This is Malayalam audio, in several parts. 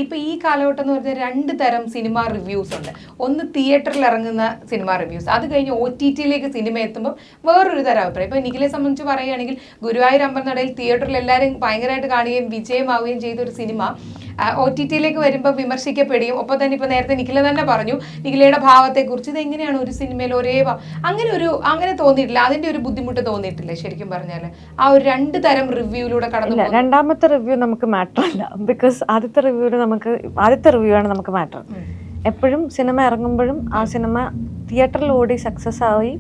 ഇപ്പം ഈ കാലഘട്ടം എന്ന് പറഞ്ഞാൽ രണ്ട് തരം സിനിമ റിവ്യൂസ് ഉണ്ട്. ഒന്ന് തിയേറ്ററിൽ ഇറങ്ങുന്ന സിനിമ റിവ്യൂസ്, അത് കഴിഞ്ഞ് OTT-യിലേക്ക് സിനിമ എത്തുമ്പോൾ വേറൊരു തരം അഭിപ്രായം. ഇപ്പം നിഖിലെ സംബന്ധിച്ച് പറയുകയാണെങ്കിൽ ഗുരുവായൂർ അമ്പലനടയിൽ തിയേറ്ററിൽ എല്ലാവരും ഭയങ്കരമായിട്ട് കാണുകയും വിജയമാവുകയും ചെയ്ത ഒരു സിനിമ OTT-യിലേക്ക് വരുമ്പോൾ വിമർശിക്കപ്പെടുകയും ഒപ്പം തന്നെ ഇപ്പം നേരത്തെ നിഖില തന്നെ പറഞ്ഞു നിഖിലയുടെ ഭാവത്തെക്കുറിച്ച്, ഇത് എങ്ങനെയാണ് ഒരു സിനിമയിൽ ഒരേ അങ്ങനെ തോന്നിയിട്ടില്ല, അതിൻ്റെ ഒരു ബുദ്ധിമുട്ട് തോന്നിയിട്ടില്ല ശരിക്കും പറഞ്ഞാൽ ആ ഒരു രണ്ട് തരം റിവ്യൂയിലൂടെ കടന്നു? രണ്ടാമത്തെ റിവ്യൂ നമുക്ക് മാറ്റർ അല്ല, ബിക്കോസ് ആദ്യത്തെ റിവ്യൂ ആണ് നമുക്ക് മാറ്റർ. എപ്പോഴും സിനിമ ഇറങ്ങുമ്പോഴും ആ സിനിമ തിയേറ്ററിൽ ഓടി സക്സസ് ആയി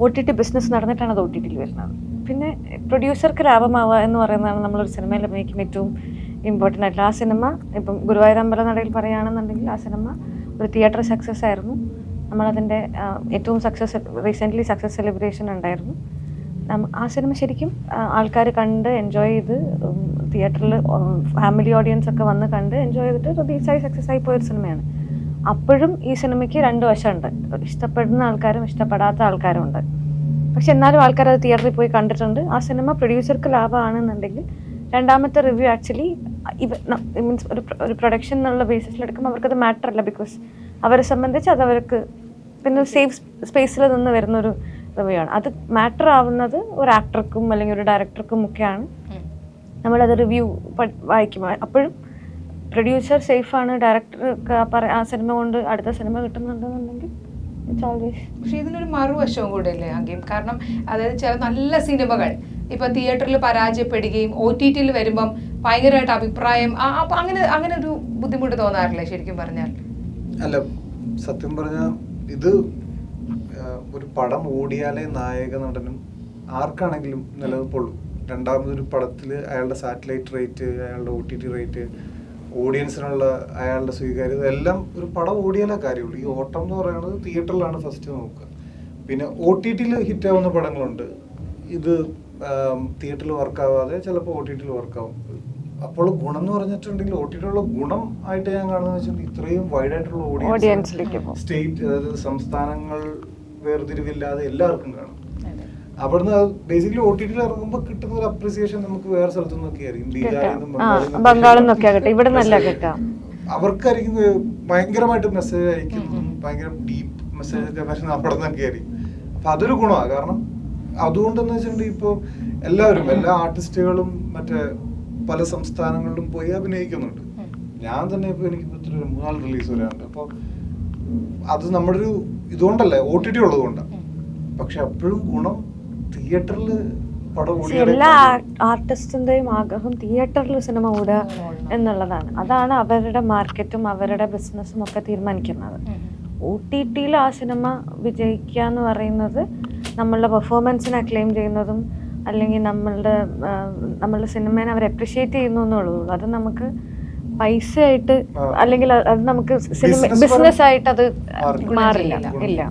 OTT ബിസിനസ് നടന്നിട്ടാണ് അത് OTT-യിൽ വരുന്നത്. പിന്നെ പ്രൊഡ്യൂസർക്ക് ലാഭമാവുക എന്ന് പറയുന്നതാണ് നമ്മളൊരു സിനിമയിൽ അഭിനയിക്കും ഏറ്റവും ഇമ്പോർട്ടൻ്റ് ആയിട്ടുള്ള. ആ സിനിമ ഇപ്പം ഗുരുവായൂർ അമ്പലനടയിൽ പറയുകയാണെന്നുണ്ടെങ്കിൽ ആ സിനിമ ഒരു തിയേറ്റർ സക്സസ് ആയിരുന്നു. നമ്മളതിൻ്റെ ഏറ്റവും റീസെൻ്റ്ലി സക്സസ് സെലിബ്രേഷൻ ഉണ്ടായിരുന്നു. ആ സിനിമ ശരിക്കും ആൾക്കാർ കണ്ട് എൻജോയ് ചെയ്ത് തിയേറ്ററിൽ ഫാമിലി ഓഡിയൻസ് ഒക്കെ വന്ന് കണ്ട് എൻജോയ് ചെയ്തിട്ട് റിലീസായി സക്സസ് ആയി പോയൊരു സിനിമയാണ്. അപ്പോഴും ഈ സിനിമയ്ക്ക് രണ്ട് വശമുണ്ട്, ഇഷ്ടപ്പെടുന്ന ആൾക്കാരും ഇഷ്ടപ്പെടാത്ത ആൾക്കാരും ഉണ്ട്. പക്ഷെ എന്നാലും ആൾക്കാർ അത് തിയേറ്ററിൽ പോയി കണ്ടിട്ടുണ്ട്. ആ സിനിമ പ്രൊഡ്യൂസർക്ക് ലാഭമാണെന്നുണ്ടെങ്കിൽ രണ്ടാമത്തെ റിവ്യൂ ആക്ച്വലി മീൻസ് ഒരു പ്രൊഡക്ഷൻ എന്നുള്ള ബേസിസിലെടുക്കുമ്പോൾ അവർക്കത് മാറ്റർ അല്ല, ബിക്കോസ് അവരെ സംബന്ധിച്ച് അത് അവർക്ക് പിന്നെ സേഫ് സ്പേസിൽ നിന്ന് വരുന്നൊരു റിവ്യൂ ആണ്. അത് മാറ്റർ ആവുന്നത് ഒരു ആക്ടർക്കും അല്ലെങ്കിൽ ഒരു ഡയറക്ടർക്കും ഒക്കെയാണ്. നമ്മളത് റിവ്യൂ വായിക്കും. അപ്പോഴും പ്രൊഡ്യൂസർ സേഫാണ്, ഡയറക്ടർക്ക് ആ സിനിമ കൊണ്ട് അടുത്ത സിനിമ കിട്ടുന്നുണ്ടെന്നുണ്ടെങ്കിൽ ഇറ്റ്സ് ഓൾവേസ്. പക്ഷേ ഇതിനൊരു മറുവശവും കൂടെ അല്ലേ ആദ്യം? കാരണം അതായത് ചില നല്ല സിനിമകൾ ഇപ്പം തിയേറ്ററിൽ പരാജയപ്പെടുകയും OTT-യിൽ വരുമ്പം ഭയങ്കരമായിട്ട് അഭിപ്രായം അപ്പം അങ്ങനെ ഒരു ബുദ്ധിമുട്ട് തോന്നാറില്ലേ ശരിക്കും പറഞ്ഞാൽ? അല്ല, സത്യം പറഞ്ഞാൽ ഇത് ഒരു പടം ഓടിയാലേ നായക നടനും ആർക്കാണെങ്കിലും നിലനിൽപ്പുള്ളൂ. രണ്ടാമതൊരു പടത്തിൽ അയാളുടെ സാറ്റലൈറ്റ് റേറ്റ്, അയാളുടെ OTT റേറ്റ്, ഓഡിയൻസിനുള്ള അയാളുടെ സ്വീകാര്യത എല്ലാം ഒരു പടം ഓടിയാലേ കാര്യമുള്ളൂ. ഈ ഓട്ടം എന്ന് പറയുന്നത് തിയേറ്ററിലാണ് ഫസ്റ്റ് നോക്കുക. പിന്നെ OTT-യിൽ ഹിറ്റാവുന്ന പടങ്ങളുണ്ട്. ഇത് തിയേറ്ററിൽ വർക്കാവാതെ ചിലപ്പോൾ OTT-യിൽ വർക്കാവും. അപ്പോൾ ഗുണം എന്ന് പറഞ്ഞിട്ടുണ്ടെങ്കിൽ OTT-യിലുള്ള ഗുണം ആയിട്ട് ഞാൻ കാണുന്നത് വെച്ചിട്ടുണ്ടെങ്കിൽ ഇത്രയും വൈഡായിട്ടുള്ള ഓഡിയൻസിലേക്ക് സ്റ്റേറ്റ്, അതായത് സംസ്ഥാനങ്ങൾ വേർതിരിവില്ലാതെ എല്ലാവർക്കും കാണും. അവിടുന്ന് ബേസിക്കലി OTT-യിൽ ഇറങ്ങുമ്പോൾ കിട്ടുന്ന ഒരു അപ്രീസിയേഷൻ നമുക്ക് വേറെ സ്ഥലത്തു നിന്നൊക്കെ ആയിരിക്കും, അവർക്കായിരിക്കും ഭയങ്കരമായിട്ട് മെസ്സേജ് അയക്കുന്നതും ഭയങ്കര ഡീപ്പ് മെസ്സേജ് ഒക്കെ പക്ഷെ അവിടെ നിന്നൊക്കെ ആയിരിക്കും. അപ്പൊ അതൊരു ഗുണമാണ്. കാരണം അതുകൊണ്ടെന്ന് വെച്ചിട്ടുണ്ടെങ്കിൽ ഇപ്പോൾ എല്ലാവരും എല്ലാ ആർട്ടിസ്റ്റുകളും മറ്റേ പല സംസ്ഥാനങ്ങളിലും പോയി അഭിനയിക്കുന്നുണ്ട്. ഞാൻ തന്നെ ഇപ്പോൾ എനിക്കിപ്പോൾ ഇത്ര 3-4 റിലീസ് വരാറുണ്ട്. അപ്പോൾ അത് നമ്മുടെ ഒരു ഇതുകൊണ്ടല്ലേ, OTT ഉള്ളത് കൊണ്ടാണ്. പക്ഷെ അപ്പോഴും ഗുണം തിയേറ്ററിൽ പടം ഓടിയ എല്ലാ ആർട്ടിസ്റ്റിന്റെയും ആഗ്രഹം തിയേറ്ററിൽ സിനിമ ഓടുക എന്നുള്ളതാണ്. അതാണ് അവരുടെ മാർക്കറ്റും അവരുടെ ബിസിനസ്സും ഒക്കെ തീരുമാനിക്കുന്നത്. OTT-യിൽ ആ സിനിമ വിജയിക്കുക എന്ന് പറയുന്നത് നമ്മളുടെ പെർഫോമൻസിനെ അക്ലെയിം ചെയ്യുന്നതും അല്ലെങ്കിൽ നമ്മളുടെ സിനിമേനെ അവർ അപ്രിഷിയേറ്റ് ചെയ്യുന്നു എന്നുള്ളൂ. അത് നമുക്ക് പൈസ ആയിട്ട് അല്ലെങ്കിൽ അത് നമുക്ക് ബിസിനസ് ആയിട്ട് അത് മാറില്ല, ഇല്ല.